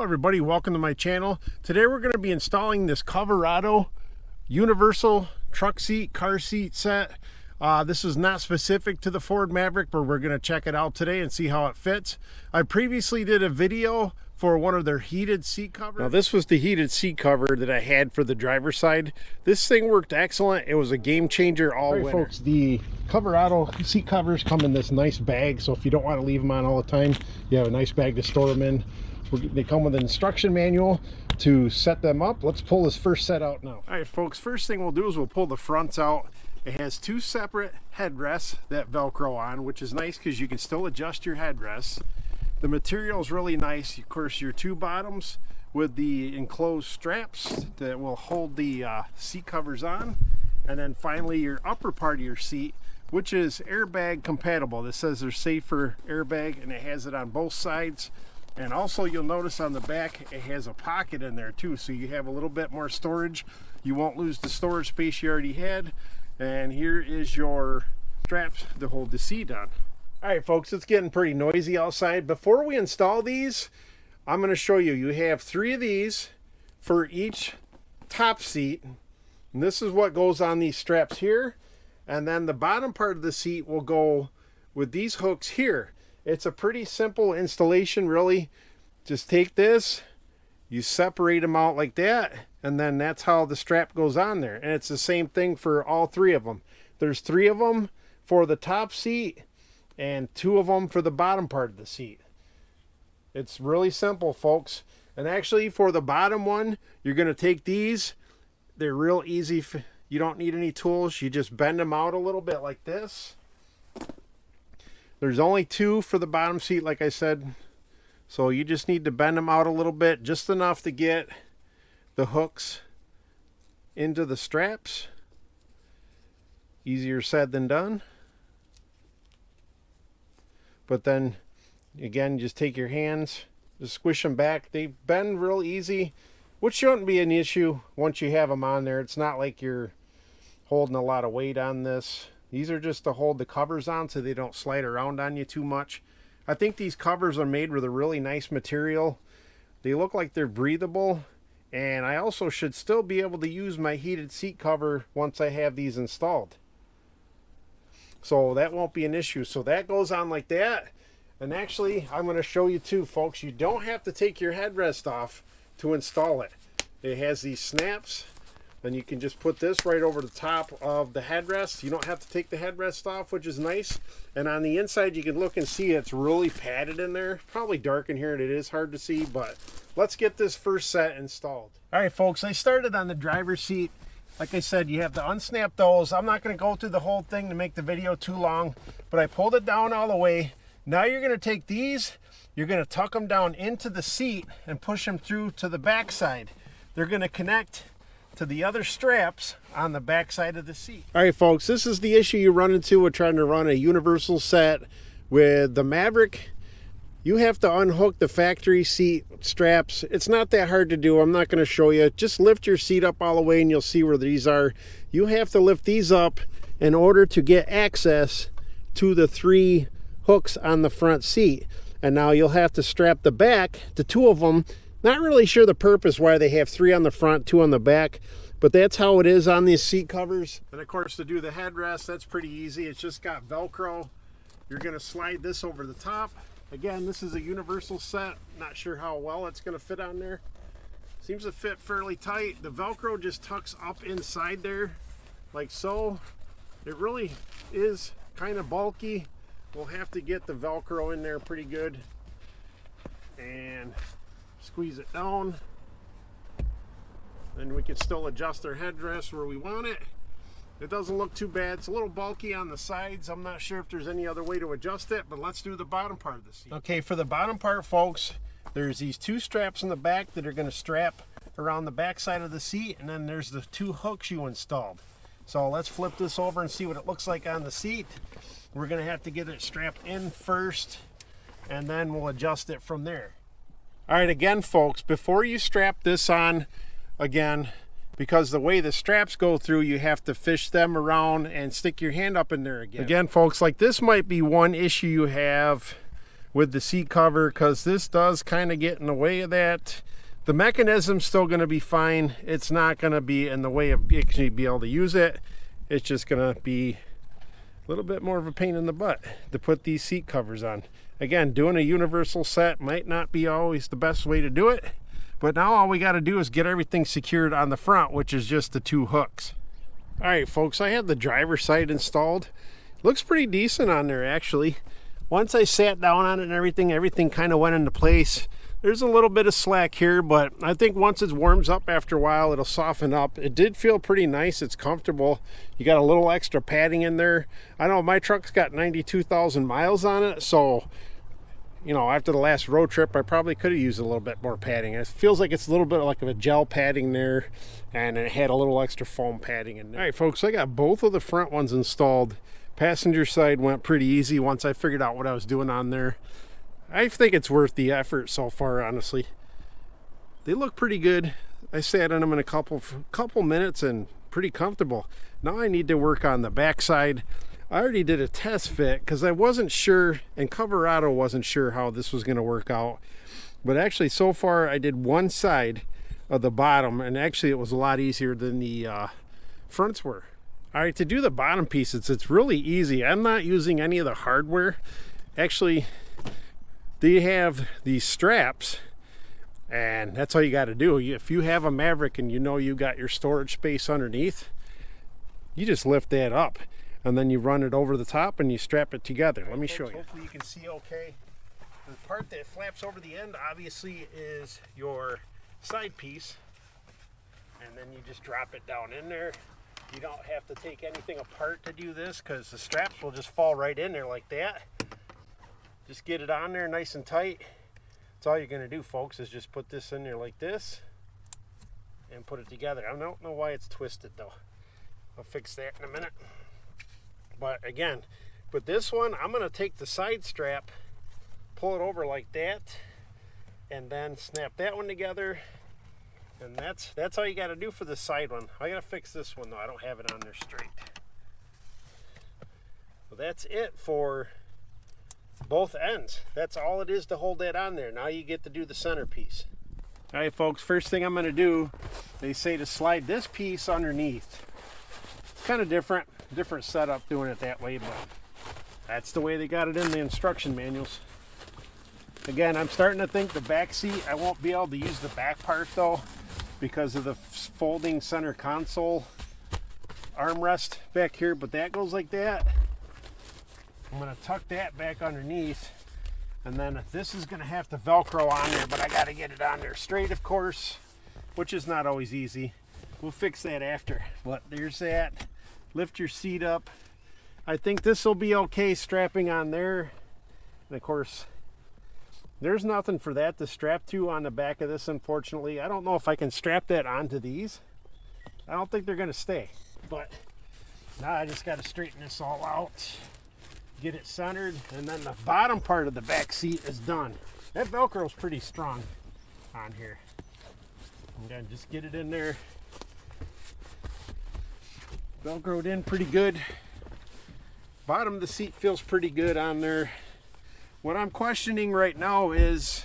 Hello everybody, welcome to my channel. Today we're going to be installing this Coverado Universal truck seat, car seat set. This is not specific to the Ford Maverick, but we're going to check it out today and see how it fits. I previously did a video for one of their heated seat covers. Now this was the heated seat cover that I had for the driver's side. This thing worked excellent. It was a game changer all winter. Folks, the Coverado seat covers come in this nice bag, so if you don't want to leave them on all the time, you have a nice bag to store them in. They come with an instruction manual to set them up. Let's pull this first set out now. All right, folks, first thing we'll do is we'll pull the fronts out. It has two separate headrests that Velcro on, which is nice because you can still adjust your headrests. The material is really nice. Of course, your two bottoms with the enclosed straps that will hold the seat covers on. And then finally your upper part of your seat, which is airbag compatible. This says they're safe for airbag, and it has it on both sides. And also you'll notice on the back it has a pocket in there too, so you have a little bit more storage. You won't lose the storage space you already had. And here is your straps to hold the seat on. All right, folks, it's getting pretty noisy outside. Before we install these, I'm going to show you. You have three of these for each top seat. And this is what goes on these straps here. And then the bottom part of the seat will go with these hooks here. It's a pretty simple installation, really. Just take this, you separate them out like that, and then that's how the strap goes on there. And it's the same thing for all three of them. There's three of them for the top seat and two of them for the bottom part of the seat. It's really simple, folks. And actually for the bottom one, you're going to take these. They're real easy. You don't need any tools. You just bend them out a little bit like this. There's only two for the bottom seat, like I said. So you just need to bend them out a little bit, just enough to get the hooks into the straps. Easier said than done. But then, again, just take your hands, just squish them back. They bend real easy, which shouldn't be an issue once you have them on there. It's not like you're holding a lot of weight on this. These are just to hold the covers on so they don't slide around on you too much. I think these covers are made with a really nice material. They look like they're breathable. And I also should still be able to use my heated seat cover once I have these installed. So that won't be an issue. So that goes on like that. And actually, I'm going to show you too, folks. You don't have to take your headrest off to install it. It has these snaps. Then you can just put this right over the top of the headrest. You don't have to take the headrest off, which is nice. And on the inside, you can look and see it's really padded in there. Probably dark in here, and it is hard to see, but let's get this first set installed. All right, folks, I started on the driver's seat. Like I said, you have to unsnap those. I'm not going to go through the whole thing to make the video too long, but I pulled it down all the way. Now you're going to take these, you're going to tuck them down into the seat and push them through to the back side. They're going to connect to the other straps on the back side of the seat. All right, folks, this is the issue you run into with trying to run a universal set with the Maverick. You have to unhook the factory seat straps. It's not that hard to do. I'm not going to show you. Just lift your seat up all the way and you'll see where these are. You have to lift these up in order to get access to the three hooks on the front seat. And now you'll have to strap the back, the two of them. Not really sure the purpose why they have three on the front, two on the back, but that's how it is on these seat covers. And of course, to do the headrest, that's pretty easy. It's just got Velcro. You're going to slide this over the top. Again, this is a universal set. Not sure how well it's going to fit on there. Seems to fit fairly tight. The Velcro just tucks up inside there, like so. It really is kind of bulky. We'll have to get the Velcro in there pretty good. And squeeze it down. Then we can still adjust our headrest where we want it. It doesn't look too bad. It's a little bulky on the sides. I'm not sure if there's any other way to adjust it, but let's do the bottom part of the seat. Okay, for the bottom part, folks, there's these two straps in the back that are going to strap around the back side of the seat, and then there's the two hooks you installed. So let's flip this over and see what it looks like on the seat. We're going to have to get it strapped in first, and then we'll adjust it from there. All right, again, folks, before you strap this on, again, because the way the straps go through, you have to fish them around and stick your hand up in there again. Again, folks, like this might be one issue you have with the seat cover, because this does kind of get in the way of that. The mechanism's still going to be fine. It's not going to be in the way of actually be able to use it. It's just going to be a little bit more of a pain in the butt to put these seat covers on. Again, doing a universal set might not be always the best way to do it, but now all we got to do is get everything secured on the front, which is just the 2 hooks. All right, folks, I had the driver's side installed. Looks pretty decent on there, actually. Once I sat down on it and everything kind of went into place. There's a little bit of slack here, but I think once it warms up after a while, it'll soften up. It did feel pretty nice. It's comfortable. You got a little extra padding in there. I know my truck's got 92,000 miles on it, so, you know, after the last road trip, I probably could have used a little bit more padding. It feels like it's a little bit like a gel padding there, and it had a little extra foam padding in there. All right, folks, I got both of the front ones installed. Passenger side went pretty easy once I figured out what I was doing on there. I think it's worth the effort so far, honestly. They look pretty good. I sat in them in a couple minutes and pretty comfortable. Now I need to work on the back side. I already did a test fit because I wasn't sure, and Coverado wasn't sure how this was going to work out. But actually, so far, I did one side of the bottom, and actually it was a lot easier than the fronts were. All right, to do the bottom pieces, it's really easy. I'm not using any of the hardware. Actually, they have these straps, and that's all you got to do. If you have a Maverick and you know you got your storage space underneath, you just lift that up, and then you run it over the top and you strap it together. Let me show you. Hopefully you can see okay. The part that flaps over the end obviously is your side piece, and then you just drop it down in there. You don't have to take anything apart to do this because the straps will just fall right in there like that. Just get it on there nice and tight. That's all you're going to do, folks, is just put this in there like this and put it together. I don't know why it's twisted, though. I'll fix that in a minute. But again, with this one, I'm going to take the side strap, pull it over like that, and then snap that one together. And that's all you got to do for the side one. I got to fix this one, though. I don't have it on there straight. Well, that's it for both ends. That's all it is to hold that on there. Now you get to do the centerpiece. All right, folks, first thing I'm going to do, they say to slide this piece underneath. It's kind of different setup doing it that way, but that's the way they got it in the instruction manuals. Again, I'm starting to think the back seat, I won't be able to use the back part though, because of the folding center console armrest back here, but that goes like that. I'm going to tuck that back underneath, and then this is going to have to Velcro on there, but I got to get it on there straight, of course, which is not always easy. We'll fix that after, but there's that. Lift your seat up. I think this will be okay strapping on there, and of course, there's nothing for that to strap to on the back of this, unfortunately. I don't know if I can strap that onto these. I don't think they're going to stay, but now I just got to straighten this all out. Get it centered, and then the bottom part of the back seat is done. That Velcro is pretty strong on here. And then just get it in there. Velcroed in pretty good. Bottom of the seat feels pretty good on there. What I'm questioning right now is,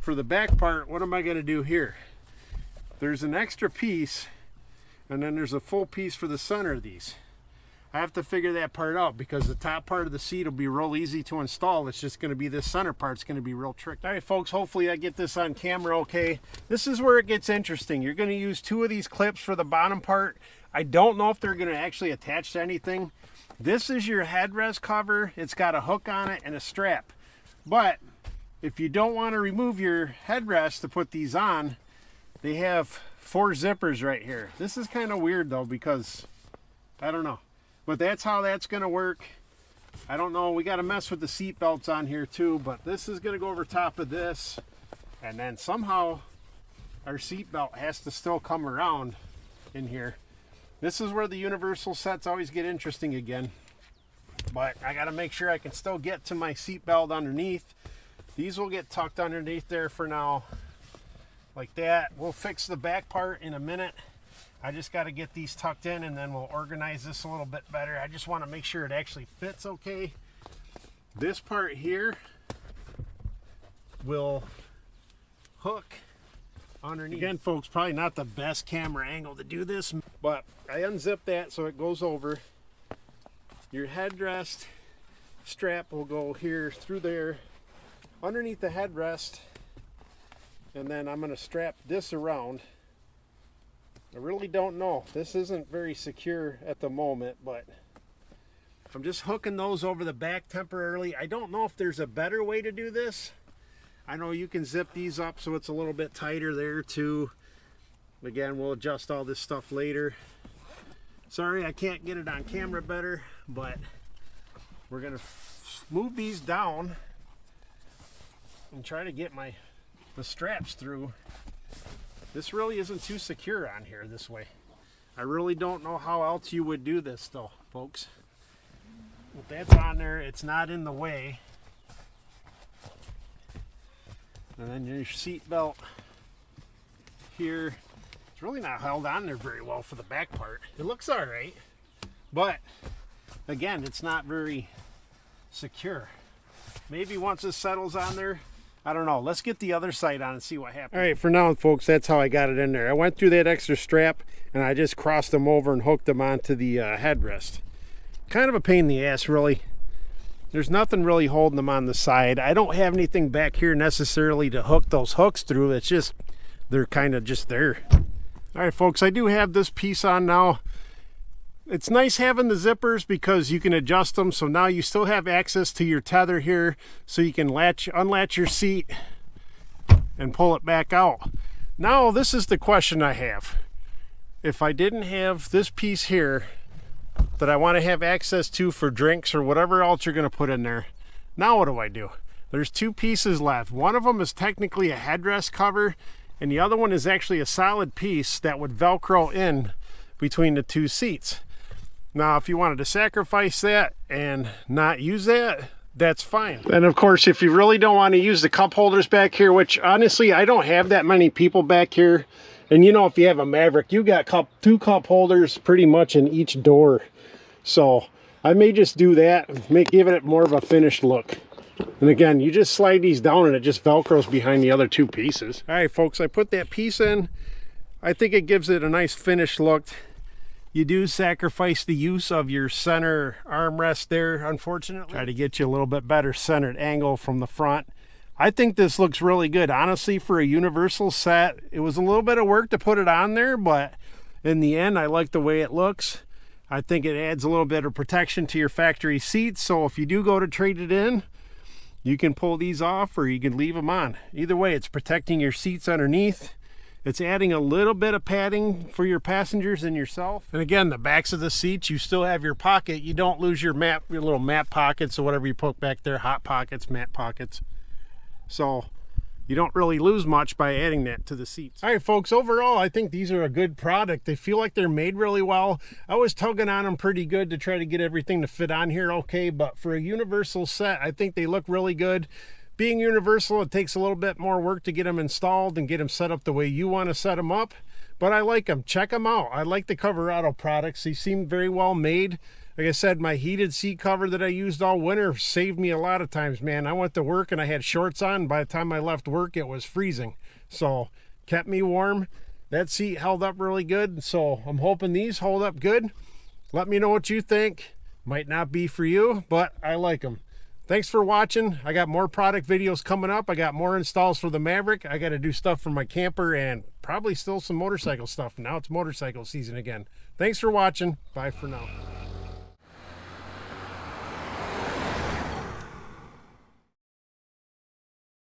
for the back part, what am I going to do here? There's an extra piece, and then there's a full piece for the center of these. I have to figure that part out because the top part of the seat will be real easy to install. It's just going to be this center part's going to be real tricky. All right, folks, hopefully I get this on camera okay. This is where it gets interesting. You're going to use 2 of these clips for the bottom part. I don't know if they're going to actually attach to anything. This is your headrest cover. It's got a hook on it and a strap. But if you don't want to remove your headrest to put these on, they have 4 zippers right here. This is kind of weird though, because I don't know. But that's how that's going to work. I don't know. We got to mess with the seat belts on here too, but this is going to go over top of this. And then somehow our seat belt has to still come around in here. This is where the universal sets always get interesting again. But I got to make sure I can still get to my seat belt underneath. These will get tucked underneath there for now, like that. We'll fix the back part in a minute. I just got to get these tucked in, and then we'll organize this a little bit better. I just want to make sure it actually fits okay. This part here will hook underneath. Again, folks, probably not the best camera angle to do this, but I unzip that so it goes over. Your headrest strap will go here through there underneath the headrest, and then I'm going to strap this around. I really don't know. This isn't very secure at the moment, but I'm just hooking those over the back temporarily. I don't know if there's a better way to do this. I know you can zip these up so it's a little bit tighter there too. Again, we'll adjust all this stuff later. Sorry, I can't get it on camera better, but we're gonna move these down and try to get the straps through. This really isn't too secure on here this way. I really don't know how else you would do this though, folks. If that's on there, it's not in the way. And then your seat belt here, it's really not held on there very well for the back part. It looks all right, but again, it's not very secure. Maybe once it settles on there, I don't know. Let's get the other side on and see what happens. All right, for now, folks, that's how I got it in there. I went through that extra strap and I just crossed them over and hooked them onto the headrest. Kind of a pain in the ass, really. There's nothing really holding them on the side. I don't have anything back here necessarily to hook those hooks through. It's just, they're kind of just there. All right, folks, I do have this piece on now. It's nice having the zippers because you can adjust them. So now you still have access to your tether here, so you can unlatch your seat and pull it back out. Now, this is the question I have. If I didn't have this piece here that I want to have access to for drinks or whatever else you're going to put in there, now what do I do? There's two pieces left. One of them is technically a headrest cover, and the other one is actually a solid piece that would Velcro in between the two seats. Now, if you wanted to sacrifice that and not use that, that's fine. And of course, if you really don't want to use the cup holders back here, which honestly, I don't have that many people back here. And you know, if you have a Maverick, you got two cup holders pretty much in each door. So I may just do that, give it more of a finished look. And again, you just slide these down and it just Velcros behind the other two pieces. All right, folks, I put that piece in. I think it gives it a nice finished look. You do sacrifice the use of your center armrest there, unfortunately. Try to get you a little bit better centered angle from the front. I think this looks really good. Honestly, for a universal set, it was a little bit of work to put it on there, but in the end, I like the way it looks. I think it adds a little bit of protection to your factory seats. So if you do go to trade it in, you can pull these off or you can leave them on. Either way, it's protecting your seats underneath. It's adding a little bit of padding for your passengers and yourself. And again, the backs of the seats, you still have your pocket. You don't lose your little map pockets or whatever you put back there, hot pockets, map pockets. So you don't really lose much by adding that to the seats. All right, folks, overall, I think these are a good product. They feel like they're made really well. I was tugging on them pretty good to try to get everything to fit on here okay, but for a universal set, I think they look really good. Being universal, it takes a little bit more work to get them installed and get them set up the way you want to set them up, but I like them. Check them out. I like the Coverado products. They seem very well made. Like I said, my heated seat cover that I used all winter saved me a lot of times, man. I went to work and I had shorts on. By the time I left work, it was freezing. So kept me warm. That seat held up really good. So I'm hoping these hold up good. Let me know what you think. Might not be for you, but I like them. Thanks for watching. I got more product videos coming up. I got more installs for the Maverick. I got to do stuff for my camper and probably still some motorcycle stuff. Now it's motorcycle season again. Thanks for watching. Bye for now.